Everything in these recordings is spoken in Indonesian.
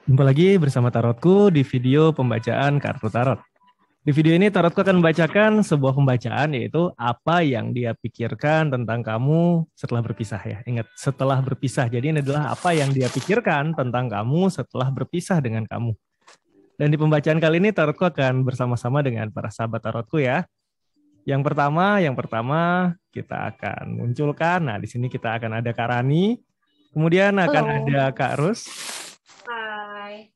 Jumpa lagi bersama Tarotku di video pembacaan kartu Tarot. Di video ini Tarotku akan membacakan sebuah pembacaan, yaitu apa yang dia pikirkan tentang kamu setelah berpisah ya. Ingat, setelah berpisah. Jadi ini adalah apa yang dia pikirkan tentang kamu setelah berpisah dengan kamu. Dan di pembacaan kali ini Tarotku akan bersama-sama dengan para sahabat Tarotku ya. Yang pertama kita akan munculkan. Nah, di sini kita akan ada Kak Rani, kemudian akan Halo. ada Kak Rus, Hai.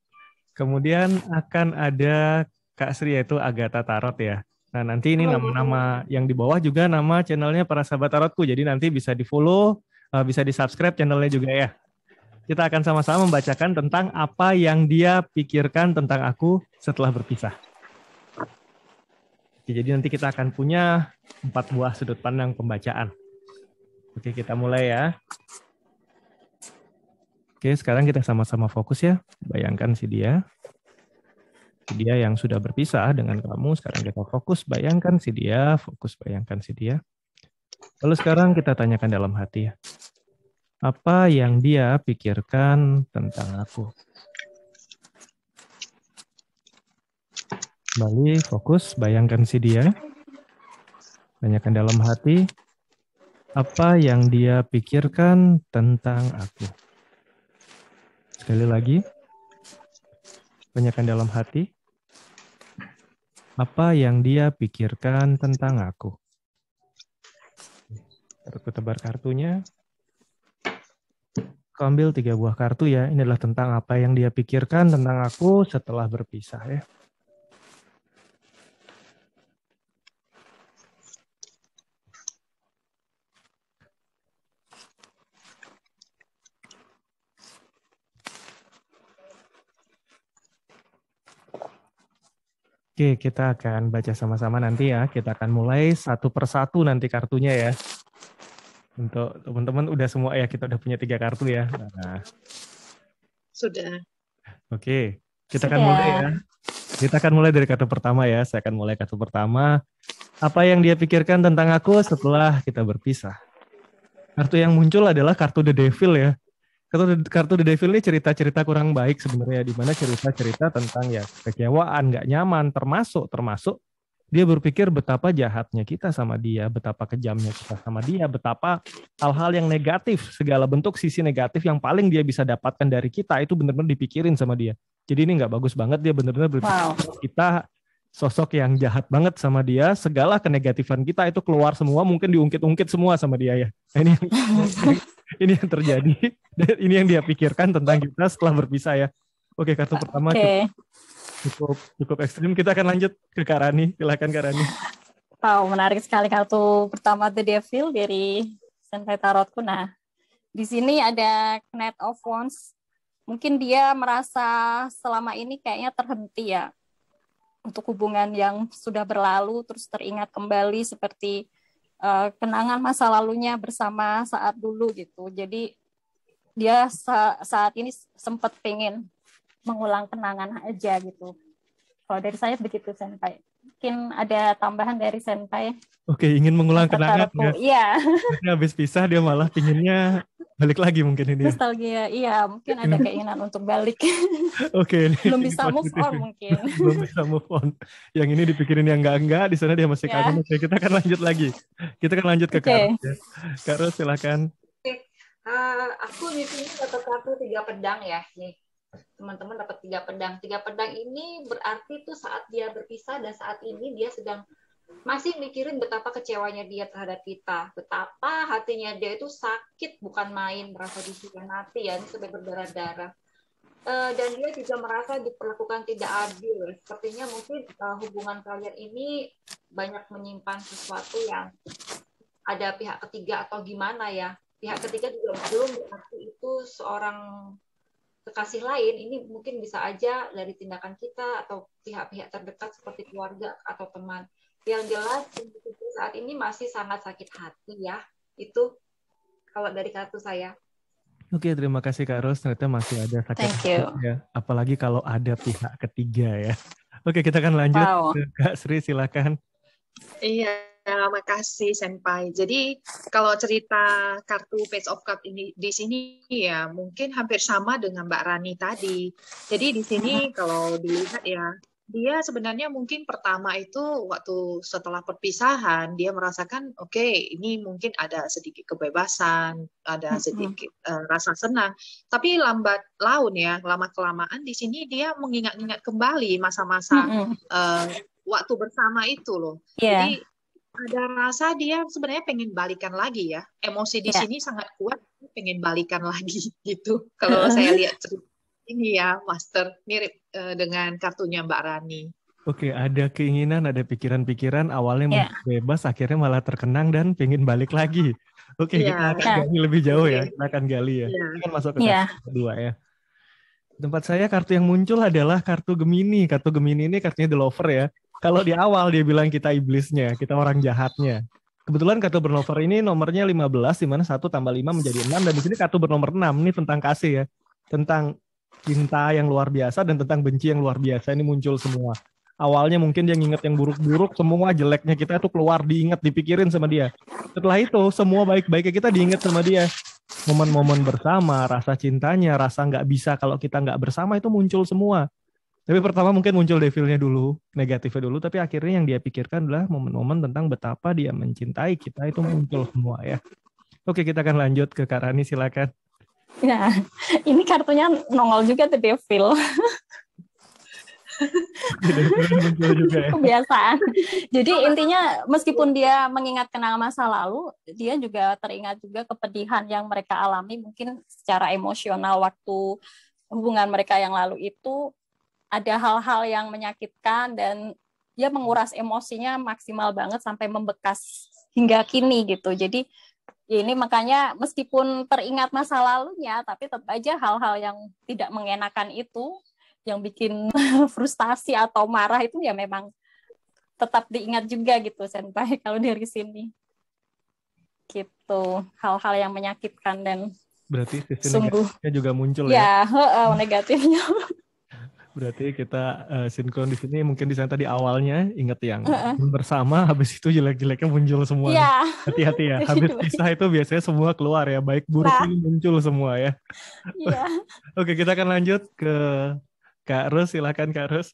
kemudian akan ada Kak Sri, yaitu Agatha Tarot ya. Nah, nanti ini Halo. nama-nama yang di bawah juga nama channelnya para sahabat Tarotku. Jadi nanti bisa di-follow, bisa di-subscribe channelnya juga ya. Kita akan sama-sama membacakan tentang apa yang dia pikirkan tentang aku setelah berpisah. Oke, jadi nanti kita akan punya 4 buah sudut pandang pembacaan. Oke, kita mulai ya. Oke, sekarang kita sama-sama fokus ya. Bayangkan si dia yang sudah berpisah dengan kamu. Sekarang kita fokus, bayangkan si dia, fokus bayangkan si dia. Lalu sekarang kita tanyakan dalam hati ya. Apa yang dia pikirkan tentang aku? Kembali fokus, bayangkan si dia. Tanyakan dalam hati, apa yang dia pikirkan tentang aku? Sekali lagi, tanyakan dalam hati, apa yang dia pikirkan tentang aku? Aku tebar kartunya. Aku ambil 3 buah kartu ya. Ini adalah tentang apa yang dia pikirkan tentang aku setelah berpisah ya. Oke, kita akan baca sama-sama nanti ya. Kita akan mulai satu persatu nanti kartunya ya. Untuk teman-teman udah semua ya, kita udah punya 3 kartu ya. Nah, Sudah. oke, kita akan mulai ya. Sudah. Kita akan mulai dari kartu pertama ya. Saya akan mulai kartu pertama. Apa yang dia pikirkan tentang aku setelah kita berpisah? Kartu yang muncul adalah kartu The Devil ya. Kartu The Devil ini cerita-cerita kurang baik sebenarnya, di mana cerita-cerita tentang ya kekecewaan, nggak nyaman, termasuk dia berpikir betapa jahatnya kita sama dia, betapa kejamnya kita sama dia, betapa hal-hal yang negatif, segala bentuk sisi negatif yang paling dia bisa dapatkan dari kita itu benar-benar dipikirin sama dia. Jadi ini nggak bagus banget, dia benar-benar berpikir kita sosok yang jahat banget sama dia, segala kenegatifan kita itu keluar semua, mungkin diungkit-ungkit semua sama dia ya. Nah, ini yang terjadi, dan ini yang dia pikirkan tentang kita setelah berpisah ya. Oke, kartu pertama Oke. cukup ekstrim. Kita akan lanjut ke Kak Rani. Silakan Kak Rani. Wow, menarik sekali kartu pertama The Devil dari Senpai Tarotku. Nah, di sini ada Knight of Wands. Mungkin dia merasa selama ini kayaknya terhenti ya untuk hubungan yang sudah berlalu, terus teringat kembali seperti kenangan masa lalunya bersama saat dulu gitu. Jadi dia saat ini sempat pengen mengulang kenangan aja gitu. Kalau dari saya begitu, Senpai. Mungkin ada tambahan dari Senpai. Oke, ingin mengulang kenangan Tarotku, ya. iya. Tapi habis pisah dia malah pinginnya balik lagi mungkin ini ya. Nostalgia, iya. Mungkin ada keinginan untuk balik. Oke, Belum ini bisa move positif. on mungkin. Belum bisa move on. Yang ini dipikirin yang enggak, di sana dia masih Ya, kangen. Oke, kita akan lanjut lagi. Kita akan lanjut ke Kak Ros oke. ya. Kak Ros, silakan. Aku di sini dapat kartu 3 pedang ya nih, teman-teman dapat 3 pedang. 3 pedang ini berarti tuh saat dia berpisah dan saat ini dia sedang masih mikirin betapa kecewanya dia terhadap kita, betapa hatinya dia itu sakit bukan main, merasa dikhianati ya, ini sampai berdarah-darah. Dan dia juga merasa diperlakukan tidak adil. Sepertinya mungkin hubungan kalian ini banyak menyimpan sesuatu yang ada pihak ketiga atau gimana ya. Pihak ketiga juga belum berarti itu seorang kekasih lain. Ini mungkin bisa aja dari tindakan kita atau pihak-pihak terdekat seperti keluarga atau teman. Yang jelas saat ini masih sangat sakit hati ya. Itu kalau dari kartu saya. Oke, terima kasih Kak Ros. Ternyata masih ada sakit Thank hati you. ya. Apalagi kalau ada pihak ketiga ya. Oke, kita akan lanjut Wow. ke Kak Sri, silakan. Iya, makasih Senpai. Jadi kalau cerita kartu Page of Cups ini di sini ya mungkin hampir sama dengan Mbak Rani tadi. Jadi di sini kalau dilihat ya, dia sebenarnya mungkin pertama itu waktu setelah perpisahan dia merasakan oke, ini mungkin ada sedikit kebebasan, ada sedikit rasa senang. Tapi lambat laun ya, lama-kelamaan di sini dia mengingat-ingat kembali masa-masa waktu bersama itu loh. Yeah. Jadi ada rasa dia sebenarnya pengen balikan lagi ya. Emosi di sini sangat kuat, pengen balikan lagi gitu. Kalau saya lihat cerita ini ya, Master, mirip dengan kartunya Mbak Rani. Oke, ada keinginan, ada pikiran-pikiran awalnya bebas, akhirnya malah terkenang dan pengen balik lagi. Oke, kita akan gali lebih jauh ya. Kita akan gali ya. Kita akan masuk ke kartu kedua ya. Tempat saya kartu yang muncul adalah kartu Gemini. Kartu Gemini ini kartunya The Lover ya. Kalau di awal dia bilang kita iblisnya, kita orang jahatnya. Kebetulan kartu bernomor ini nomornya 15, di mana 1 tambah 5 menjadi 6. Dan di sini kartu bernomor 6, ini tentang kasih ya. Tentang cinta yang luar biasa dan tentang benci yang luar biasa. Ini muncul semua. Awalnya mungkin dia nginget yang buruk-buruk, semua jeleknya kita itu keluar, diingat, dipikirin sama dia. Setelah itu, semua baik-baiknya kita diingat sama dia. Momen-momen bersama, rasa cintanya, rasa nggak bisa kalau kita nggak bersama itu muncul semua. Tapi pertama mungkin muncul devilnya dulu, negatifnya dulu, tapi akhirnya yang dia pikirkan adalah momen-momen tentang betapa dia mencintai kita itu muncul semua ya. Oke, kita akan lanjut ke Kak Rani, silakan. Nah, ini kartunya nongol juga The Devil. Muncul juga ya. Kebiasaan. Jadi intinya meskipun dia mengingat kenangan masa lalu, dia juga teringat juga kepedihan yang mereka alami mungkin secara emosional waktu hubungan mereka yang lalu itu. Ada hal-hal yang menyakitkan dan dia menguras emosinya maksimal banget sampai membekas hingga kini gitu. Jadi ini makanya meskipun teringat masa lalunya, tapi tetap aja hal-hal yang tidak mengenakan itu, yang bikin frustasi atau marah itu ya memang tetap diingat juga gitu Senpai kalau dari sini. Gitu, hal-hal yang menyakitkan dan berarti sisi sungguh negatifnya juga muncul ya. Ya, negatifnya. Berarti kita sinkron di sini mungkin di sana tadi awalnya inget yang bersama, habis itu jelek-jeleknya muncul semua. Yeah. Hati-hati ya, habis pisah itu biasanya semua keluar ya, baik buruk ini muncul semua ya. Yeah. Oke, kita akan lanjut ke Kak Ros, silakan Kak Ros.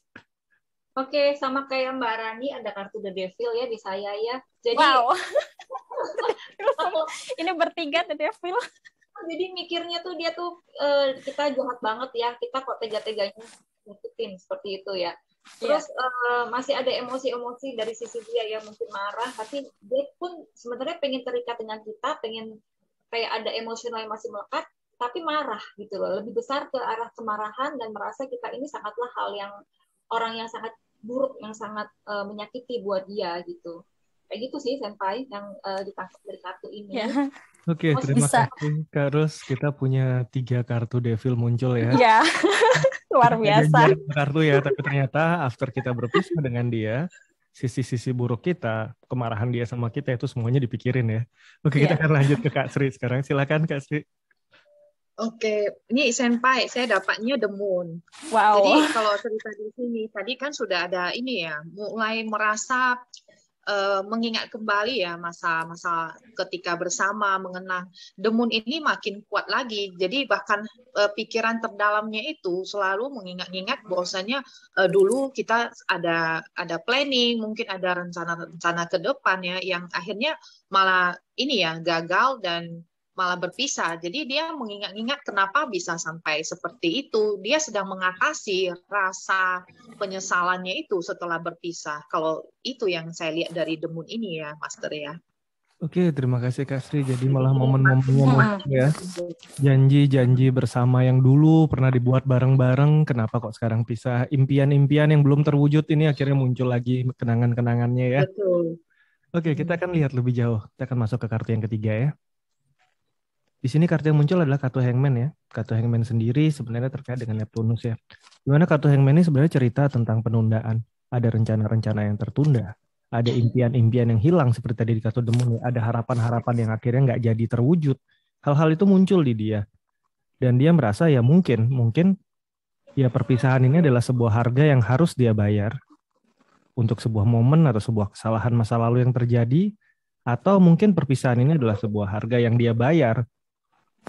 Oke, sama kayak Mbak Rani ada kartu The Devil ya di saya ya. Jadi ini bertiga The Devil. Jadi mikirnya tuh dia tuh kita jahat banget ya, kita kok tega-teganya ngikutin seperti itu ya. Terus masih ada emosi-emosi dari sisi dia yang mungkin marah, tapi dia pun sebenarnya pengen terikat dengan kita, pengen kayak ada emosional yang masih melekat, tapi marah gitu loh. Lebih besar ke arah kemarahan dan merasa kita ini sangatlah hal yang orang yang sangat buruk, yang sangat menyakiti buat dia gitu. Kayak gitu sih Senpai yang ditangkap dari kartu ini. Yeah. Oke, terima kasih Kak Ros. Kita punya 3 kartu devil muncul ya. Iya, luar biasa. Kartu ya, tapi ternyata after kita berpisah dengan dia, sisi-sisi buruk kita, kemarahan dia sama kita itu semuanya dipikirin ya. Oke, kita akan lanjut ke Kak Sri sekarang. Silakan Kak Sri. Oke, ini Senpai, saya dapatnya The Moon. Wow. Jadi kalau cerita di sini, tadi kan sudah ada ini ya, mulai merasa mengingat kembali ya masa-masa ketika bersama, mengenang. The Moon ini makin kuat lagi. Jadi bahkan pikiran terdalamnya itu selalu mengingat-ingat bahwasanya dulu kita ada planning, mungkin ada rencana-rencana ke depan ya, yang akhirnya malah ini ya gagal dan malah berpisah. Jadi dia mengingat-ingat kenapa bisa sampai seperti itu. Dia sedang mengatasi rasa penyesalannya itu setelah berpisah. Kalau itu yang saya lihat dari The Moon ini ya, Master ya. Oke, terima kasih Kak Sri. Jadi malah momen-momennya ya. Janji-janji bersama yang dulu pernah dibuat bareng-bareng, kenapa kok sekarang pisah? Impian-impian yang belum terwujud ini akhirnya muncul lagi kenangan-kenangannya ya. Betul. Oke, kita akan lihat lebih jauh. Kita akan masuk ke kartu yang ketiga ya. Di sini kartu yang muncul adalah kartu Hangman ya. Kartu Hangman sendiri sebenarnya terkait dengan Neptunus ya. Dimana kartu Hangman ini sebenarnya cerita tentang penundaan. Ada rencana-rencana yang tertunda. Ada impian-impian yang hilang seperti tadi di kartu The Moon. Ada harapan-harapan yang akhirnya nggak jadi terwujud. Hal-hal itu muncul di dia. Dan dia merasa ya mungkin ya perpisahan ini adalah sebuah harga yang harus dia bayar untuk sebuah momen atau sebuah kesalahan masa lalu yang terjadi, atau mungkin perpisahan ini adalah sebuah harga yang dia bayar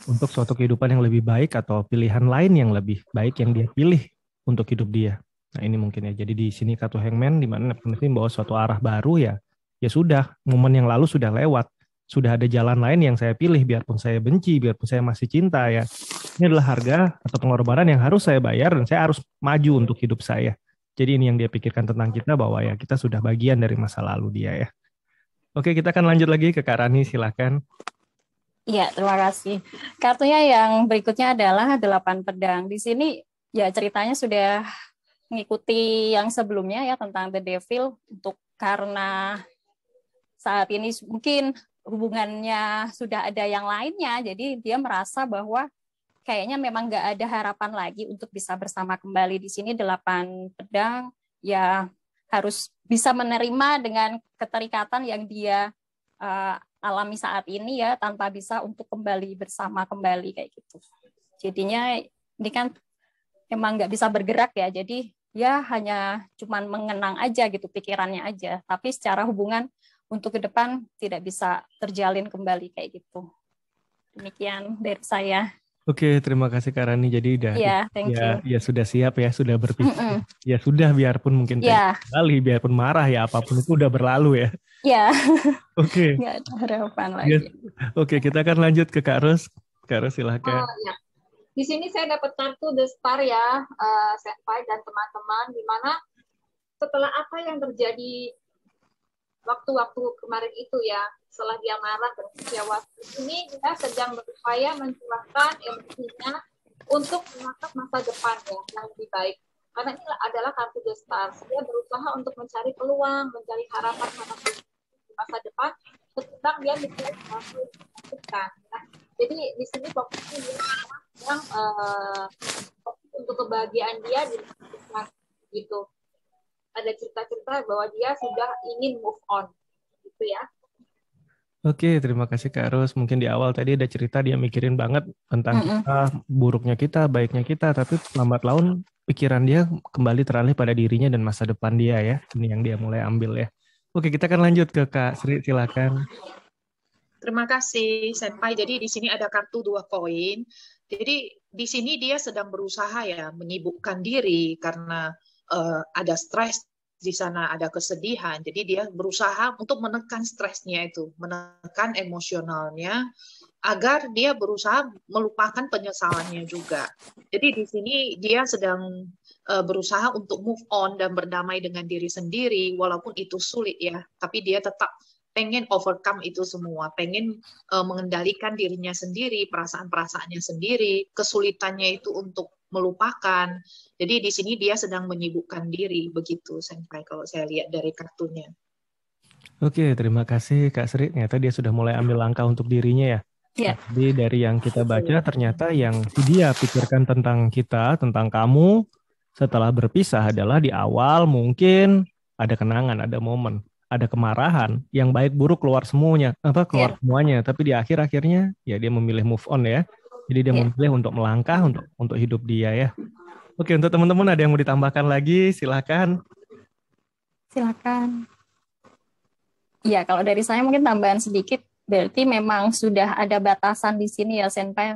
untuk suatu kehidupan yang lebih baik atau pilihan lain yang lebih baik yang dia pilih untuk hidup dia. Nah ini mungkin ya. Jadi di sini kartu Hangman di mana Neptune membawa suatu arah baru ya. Ya sudah, momen yang lalu sudah lewat. Sudah ada jalan lain yang saya pilih biarpun saya benci, biarpun saya masih cinta ya. Ini adalah harga atau pengorbanan yang harus saya bayar dan saya harus maju untuk hidup saya. Jadi ini yang dia pikirkan tentang kita bahwa ya kita sudah bagian dari masa lalu dia ya. Oke, kita akan lanjut lagi ke Kak Rani, silakan. Iya, terima kasih. Kartunya yang berikutnya adalah 8 pedang. Di sini ya ceritanya sudah mengikuti yang sebelumnya ya tentang The Devil untuk karena saat ini mungkin hubungannya sudah ada yang lainnya, jadi dia merasa bahwa kayaknya memang nggak ada harapan lagi untuk bisa bersama kembali. Di sini 8 pedang ya harus bisa menerima dengan keterikatan yang dia alami saat ini ya tanpa bisa untuk kembali bersama kembali kayak gitu. Jadinya ini kan emang nggak bisa bergerak ya, jadi ya hanya cuman mengenang aja gitu pikirannya aja, tapi secara hubungan untuk ke depan tidak bisa terjalin kembali kayak gitu. Demikian dari saya. Oke, terima kasih Kak Rani. Jadi thank you. Ya sudah siap ya, sudah berpisah. Ya sudah, biarpun mungkin kembali, biarpun marah ya, apapun itu udah berlalu ya. Ya. Oke. Nggak ada harapan lagi. Oke, kita akan lanjut ke Kak Ros. Kak Ros silahkan. Ya. Di sini saya dapat kartu The Star ya, Senpai dan teman-teman, di mana setelah apa yang terjadi waktu-waktu kemarin itu ya, setelah dia marah dan kecewa, ini dia sedang berupaya mencurahkan emosinya untuk menatap masa depan ya, yang lebih baik. Karena ini adalah kartu The Star. Dia berusaha untuk mencari peluang, mencari harapan di masa depan, ketimbang dia mencari sesuatu yang menakutkan. Ya. Jadi di sini fokusnya dia yang untuk kebahagiaan dia di depan gitu. Ada cerita-cerita bahwa dia sudah ingin move on gitu ya. Oke, terima kasih Kak Ros. Mungkin di awal tadi ada cerita dia mikirin banget tentang kita, buruknya kita, baiknya kita, tapi lambat laun pikiran dia kembali teralih pada dirinya dan masa depan dia ya. Ini yang dia mulai ambil ya. Oke, kita akan lanjut ke Kak Sri, silakan. Terima kasih, Senpai. Jadi di sini ada kartu 2 koin. Jadi di sini dia sedang berusaha ya menyibukkan diri karena ada stres di sana, ada kesedihan. Jadi dia berusaha untuk menekan stresnya itu, menekan emosionalnya agar dia berusaha melupakan penyesalannya juga. Jadi di sini dia sedang berusaha untuk move on dan berdamai dengan diri sendiri, walaupun itu sulit ya. Tapi dia tetap pengen overcome itu semua, pengen mengendalikan dirinya sendiri, perasaan-perasaannya sendiri, kesulitannya itu untuk melupakan. Jadi di sini dia sedang menyibukkan diri, begitu Senpai kalau saya lihat dari kartunya. Oke, terima kasih Kak Sri. Ternyata dia sudah mulai ambil langkah untuk dirinya ya. Yeah. Jadi dari yang kita baca ternyata yang dia pikirkan tentang kita, tentang kamu setelah berpisah adalah di awal mungkin ada kenangan, ada momen, ada kemarahan, yang baik buruk keluar semuanya, semuanya. Tapi di akhirnya ya dia memilih move on ya. Jadi dia memilih untuk melangkah untuk hidup dia ya. Oke, untuk teman-teman ada yang mau ditambahkan lagi, silakan. Silakan. Iya, kalau dari saya mungkin tambahan sedikit, berarti memang sudah ada batasan di sini ya Senpai,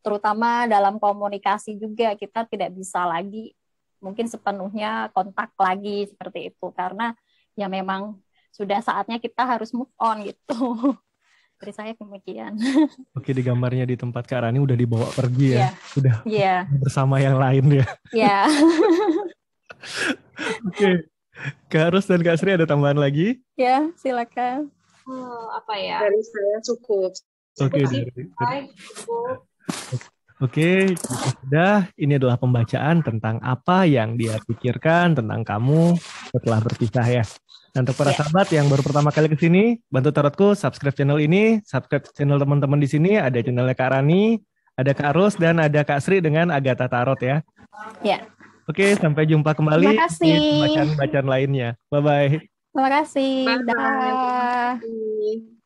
terutama dalam komunikasi juga kita tidak bisa lagi mungkin sepenuhnya kontak lagi seperti itu, karena ya memang sudah saatnya kita harus move on gitu. Dari saya demikian. Oke, di gambarnya di tempat Kak Rani udah dibawa pergi ya. Sudah bersama yang lain ya. Iya. Oke. Kak Ros dan Kak Sri ada tambahan lagi? Ya, silakan. Apa ya? Dari saya cukup. Oke, Oke, sudah. Ini adalah pembacaan tentang apa yang dia pikirkan tentang kamu setelah berpisah ya. Nah, untuk para sahabat yang baru pertama kali ke sini, bantu tarotku subscribe channel ini, subscribe channel teman-teman di sini. Ada channelnya Kak Rani, ada Kak Ros, dan ada Kak Sri dengan Agatha Tarot ya. Ya. Oke, sampai jumpa kembali di pembacaan-bacaan lainnya. Bye-bye. Terima kasih. Bye-bye.